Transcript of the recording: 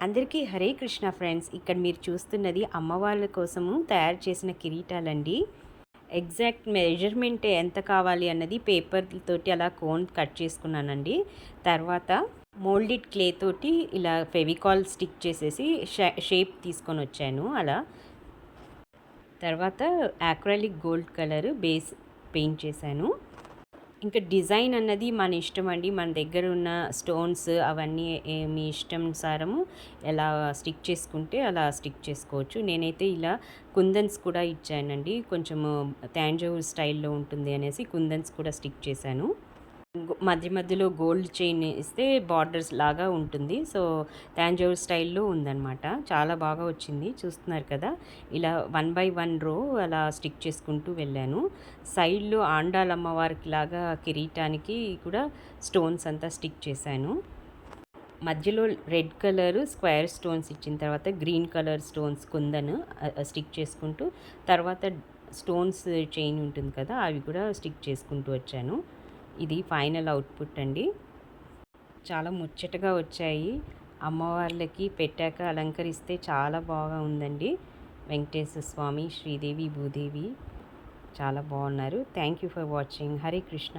అందరికీ హరే కృష్ణ ఫ్రెండ్స్. ఇక్కడ మీరు చూస్తున్నది అమ్మవార్ల కోసము తయారు చేసిన కిరీటాలండి. ఎగ్జాక్ట్ మెజర్మెంట్ ఎంత కావాలి అన్నది పేపర్ తోటి అలా కోన్ కట్ చేసుకున్నానండి. తర్వాత మోల్డెడ్ క్లే తోటి ఇలా ఫెవికాల్ స్టిక్ చేసేసి షేప్ తీసుకొని వచ్చాను అలా. తర్వాత acrylic gold colour base paint చేశాను. ఇంకా డిజైన్ అన్నది మన ఇష్టం అండి. మన దగ్గర ఉన్న స్టోన్స్ అవన్నీ మీ ఇష్టానుసారము ఎలా స్టిక్ చేసుకుంటే అలా స్టిక్ చేసుకోవచ్చు. నేనైతే ఇలా కుందన్స్ కూడా ఇచ్చానండి. కొంచెము తాంజావూర్ స్టైల్‌లో ఉంటుంది అనేసి కుందన్స్ కూడా స్టిక్ చేశాను. మధ్య మధ్యలో గోల్డ్ చైన్ ఇస్తే బార్డర్స్ లాగా ఉంటుంది. సో తాంజావూర్ స్టైల్లో ఉందన్నమాట. చాలా బాగా వచ్చింది చూస్తున్నారు కదా. ఇలా 1 బై 1 రో అలా స్టిక్ చేసుకుంటూ వెళ్ళాను. సైడ్లో ఆండాలమ్మవారికి లాగా కిరీటానికి కూడా స్టోన్స్ అంతా స్టిక్ చేశాను. మధ్యలో రెడ్ కలర్ స్క్వేర్ స్టోన్స్ ఇచ్చిన తర్వాత green colour stones kundan stick చేసుకుంటూ, తర్వాత స్టోన్స్ చైన్ ఉంటుంది కదా అవి కూడా స్టిక్ చేసుకుంటూ వచ్చాను. ఇది ఫైనల్ అవుట్పుట్ అండి. చాలా ముచ్చటగా వచ్చాయి. అమ్మవార్లకి పెట్టాక అలంకరిస్తే చాలా బాగా ఉందండి. వెంకటేశ్వర స్వామి, శ్రీదేవి, భూదేవి చాలా బాగున్నారు. Thank you for watching. Hare Krishna.